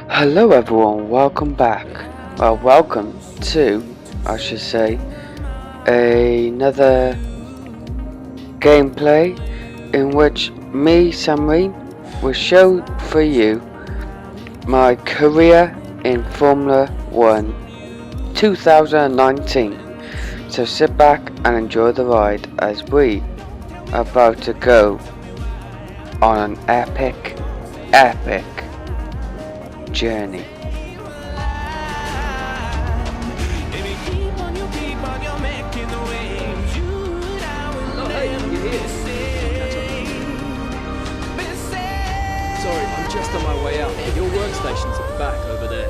Hello everyone, welcome back. Welcome to, I should say, another gameplay in which me, Samreen, will show for you my career in Formula 1 2019. So sit back and enjoy the ride as we are about to go on an epic journey. Sorry, I'm just on my way out. Your workstation's at the back over there.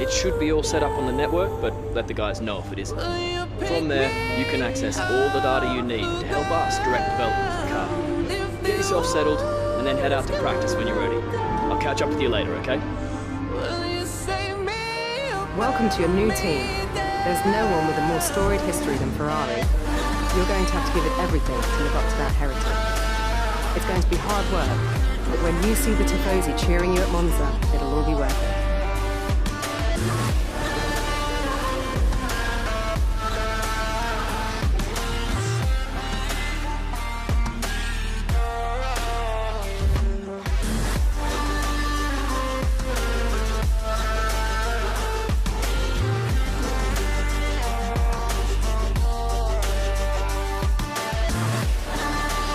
It should be all set up on the network, but let the guys know if it isn't. From there, you can access all the data you need to help us direct development of the car. Get yourself settled, and then head out to practice when you're ready. I'll catch up with you later, okay? Welcome to your new team. There's no one with a more storied history than Ferrari. You're going to have to give it everything to live up to that heritage. It's going to be hard work, but when you see the Tifosi cheering you at Monza, it'll all be worth it.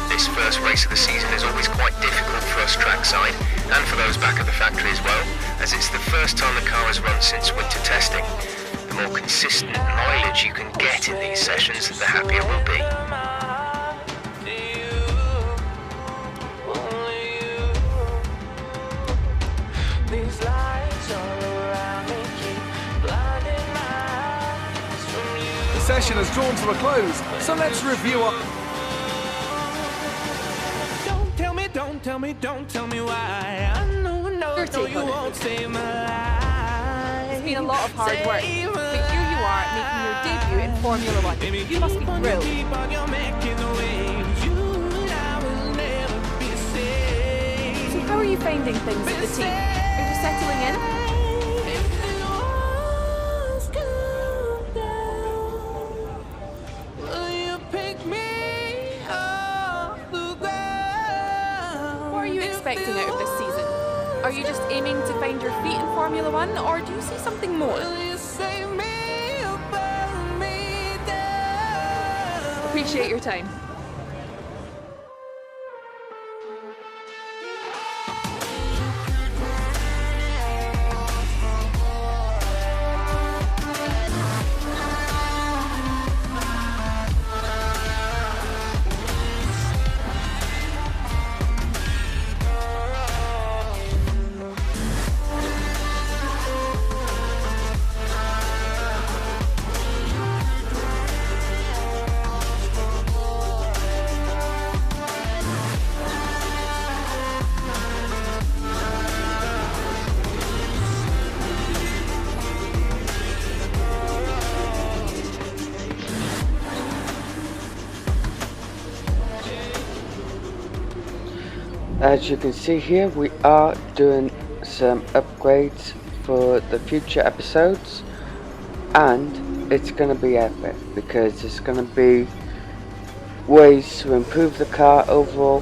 This first race of the season is always quite difficult for us trackside and for those back at the factory as well, as it's the first time the car has run since winter testing. The more consistent mileage you can get in these sessions, the happier we'll be. The session has drawn to a close, so let's review our... Don't tell me why. I know you won't save my life. It's been a lot of hard work, but here you are making your debut in Formula 1. You must be thrilled. So how are you finding things at the team? Are you settling in? What are you expecting out of this season? Are you just aiming to find your feet in Formula 1, or do you see something more? Appreciate your time. As you can see here, we are doing some upgrades for the future episodes, and it's going to be epic because there's going to be ways to improve the car overall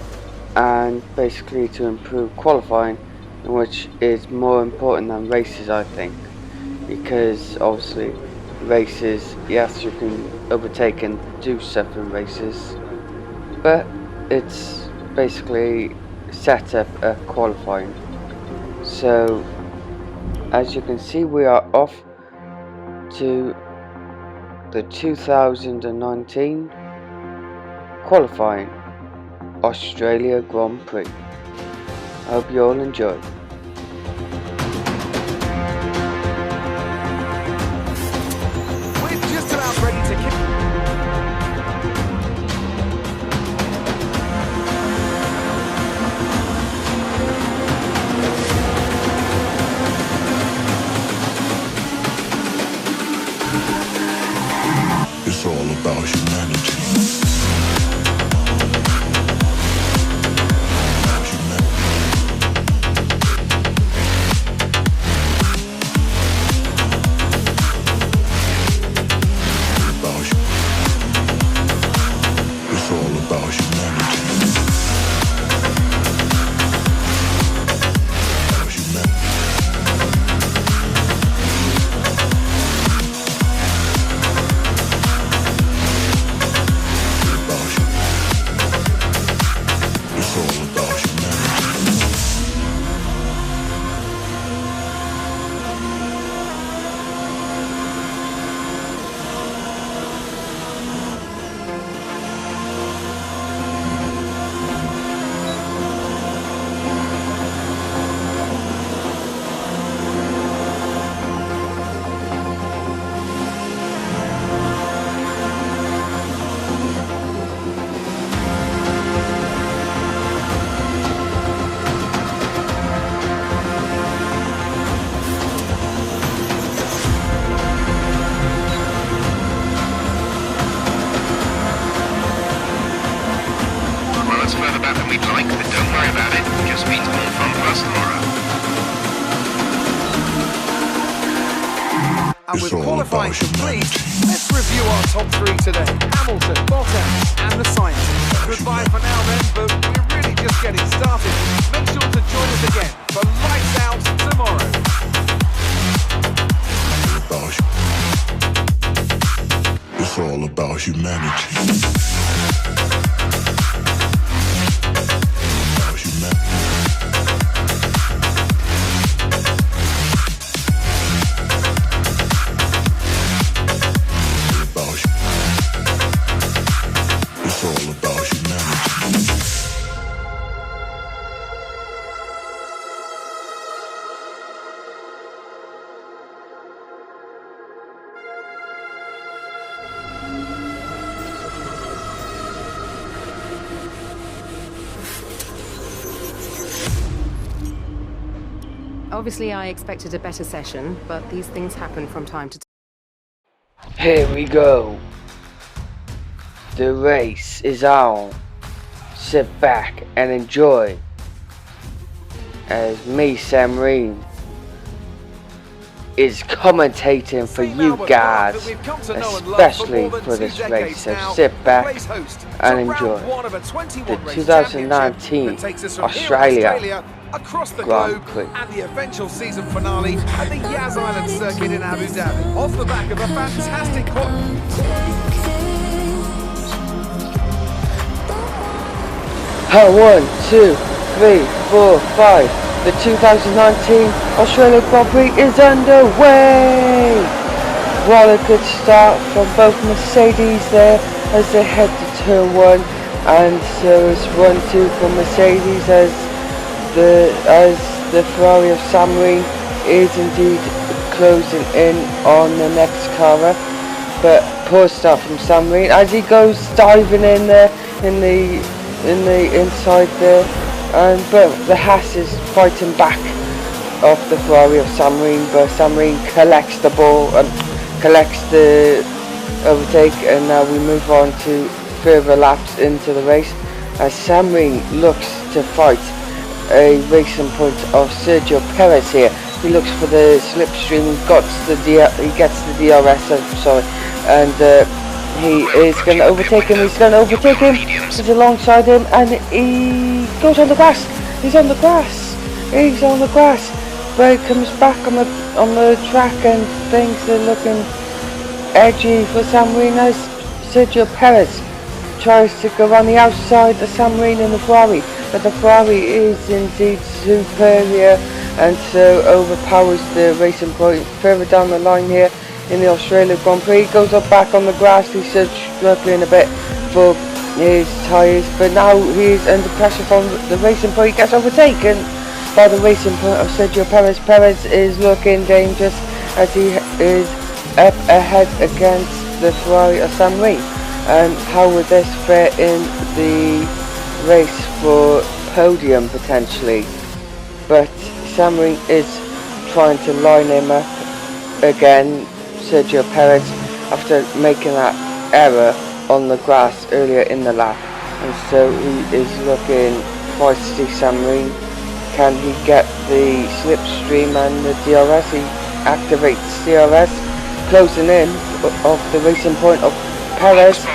and basically to improve qualifying, which is more important than races, I think, because obviously races, yes, you can overtake and do stuff in races, but it's basically set up a qualifying. So as you can see, we are off to the 2019 qualifying Australia Grand Prix. I hope you all enjoy. We're just about ready to kick... It's all about humanity. And It's with all qualifying about complete, humanity. let's review our top three today. Hamilton, Bottas, and the scientists. Goodbye for now then, but we're really just getting started. Make sure to join us again for Lights Out tomorrow. It's all about humanity. It's all about humanity. Obviously, I expected a better session, but these things happen from time to time. Here we go. The race is on. Sit back and enjoy. As me, Sam Reen, is commentating for you guys, especially for this race. So sit back and enjoy the 2019 Australia across the Grand globe Prix. and the eventual season finale at the Yas Island circuit in Abu Dhabi. Off the back of a fantastic One, two, three, four, five. The 2019 Australia Grand Prix is underway. What a good start from both Mercedes there as they head to turn one, and so it's 1-2 for Mercedes as the Ferrari of Sam Reen is indeed closing in on the next car. But poor start from Sam Reen as he goes diving in there in the inside there, but the Haas is fighting back off the Ferrari of Sam Reen, but Sam Reen collects the ball and collects the overtake, and now we move on to further laps into the race as Sam Reen looks to fight a racing point of Sergio Perez here. He looks for the slipstream, he gets the DRS, and he is going to overtake him. He's alongside him, and he goes on the grass. He's on the grass. But he comes back on the track, and things are looking edgy for Sam Reen as Sergio Perez tries to go on the outside of Sam Reen in the Ferrari, but the Ferrari is indeed superior and so overpowers the racing point further down the line here in the Australia Grand Prix. He goes up back on the grass. He's struggling a bit for his tyres, but now he is under pressure from the racing point. He gets overtaken by the racing point of Sergio Perez. Perez is looking dangerous as he is up ahead against the Ferrari of Sam Reen. And how would this fare in the race for podium potentially? But Sam Reen is trying to line him up again, Sergio Perez, after making that error on the grass earlier in the lap, and so he is looking feisty. Sam Reen, can he get the slipstream and the DRS? He activates DRS, closing in of the racing point of Perez.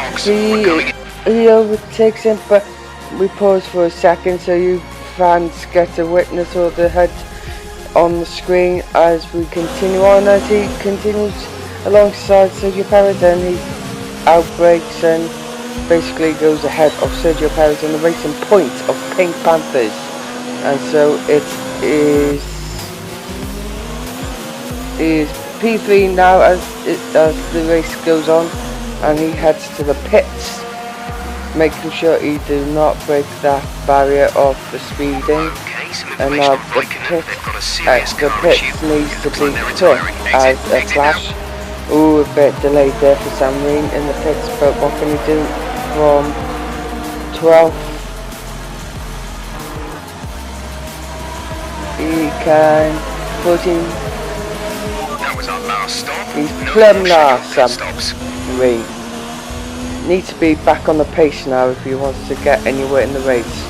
He overtakes him, but we pause for a second so you fans get to witness all the HUD on the screen as we continue on, as he continues alongside Sergio Perez, and he outbreaks and basically goes ahead of Sergio Perez on the racing point of Pink Panthers. And so it is P3 now as the race goes on, and he heads to the pits, making sure he do not break that barrier of the speeding. And now the pits needs to be tough as a flash. Ooh, a bit delayed there for Sam Reen in the pits, but what can he do from 12th? He can 14. That was our last stop. He's plumb last, Sam Reen. Needs to be back on the pace now if he wants to get anywhere in the race,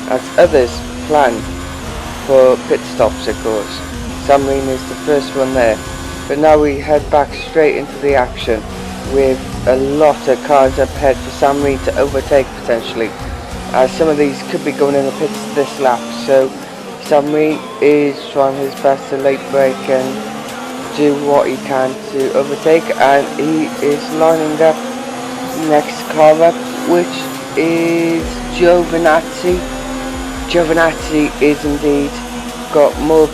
as others plan for pit stops, of course. Sam Reen is the first one there, But now we head back straight into the action with a lot of cars up ahead for Sam Reed to overtake potentially. As some of these could be going in the pits this lap, so Sam Reed is trying his best to late brake and do what he can to overtake, and he is lining up next car up, which is Giovinazzi. Giovinazzi is indeed got more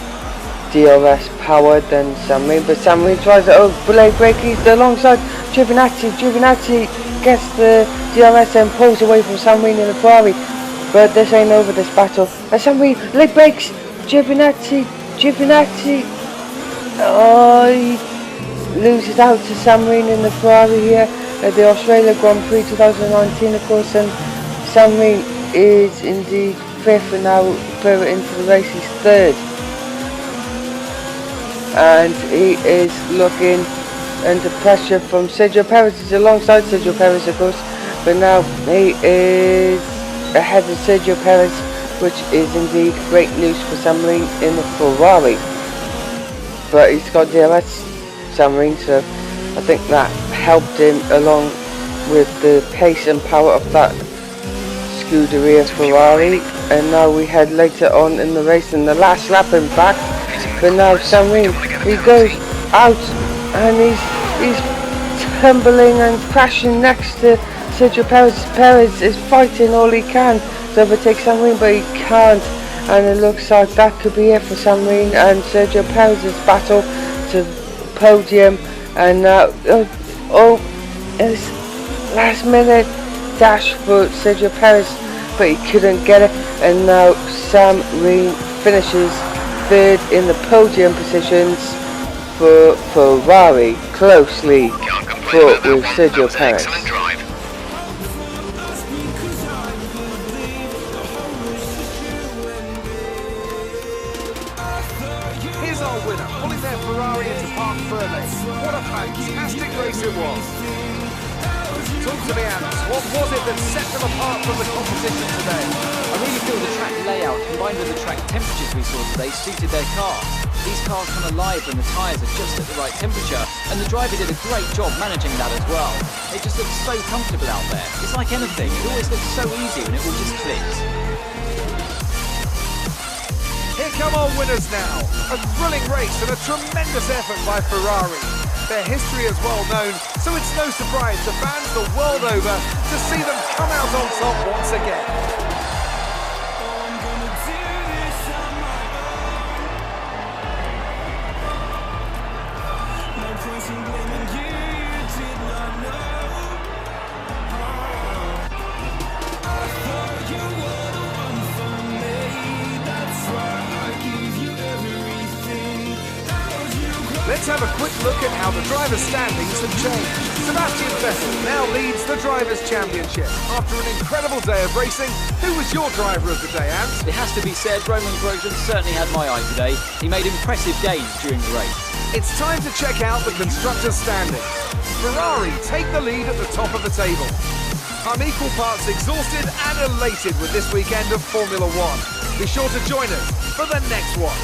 DRS power than Sam Reed, but Sam Reed tries to late brake. He's alongside Giovinazzi. Giovinazzi gets the DRS and pulls away from Sam Reed in the Ferrari, but this ain't over, this battle. And Sam Reed late brakes. Giovinazzi, he loses out to Sam Reed in the Ferrari here at the Australia Grand Prix 2019, of course, and Sam Reed is indeed 5th, and now further into the race he's 3rd. And he is looking under pressure from Sergio Perez. He's alongside Sergio Perez, of course, but now he is ahead of Sergio Perez, which is indeed great news for Sam Reed in the Ferrari. But he's got DRS, Sam Reed, so I think that helped him along with the pace and power of that Scuderia Ferrari. And now we head later on in the race, in the last lap in fact. But now Sam Reed, he goes out and he's tumbling and crashing next to Sergio Perez. Perez is fighting all he can to overtake Sam Reed, but he can't, and it looks like that could be it for Sam Reed and Sergio Perez's battle to podium. And now it's last minute dash for Sergio Perez, but he couldn't get it, and now Sam Reed finishes 3rd in the podium positions for Ferrari, closely fought with Sergio Perez. Here's our winner, pulling their Ferrari into Park Ferme. What a fantastic race it was. Talk to me, Ants. What was it that set them apart from the competition today? I really feel the track layout combined with the track temperatures we saw today suited their car. These cars come alive when the tyres are just at the right temperature, and the driver did a great job managing that as well. It just looks so comfortable out there. It's like anything, it always looks so easy when it all just clicks. Here come our winners now. A thrilling race and a tremendous effort by Ferrari. Their history is well known, so it's no surprise to fans the world over to see them come out on top once again. Let's have a quick look at how the drivers' standings have changed. Sebastian Vettel now leads the Drivers' Championship. After an incredible day of racing, who was your driver of the day, Ant? It has to be said, Roman Grosjean certainly had my eye today. He made impressive gains during the race. It's time to check out the constructors' standings. Ferrari take the lead at the top of the table. I'm equal parts exhausted and elated with this weekend of Formula One. Be sure to join us for the next one.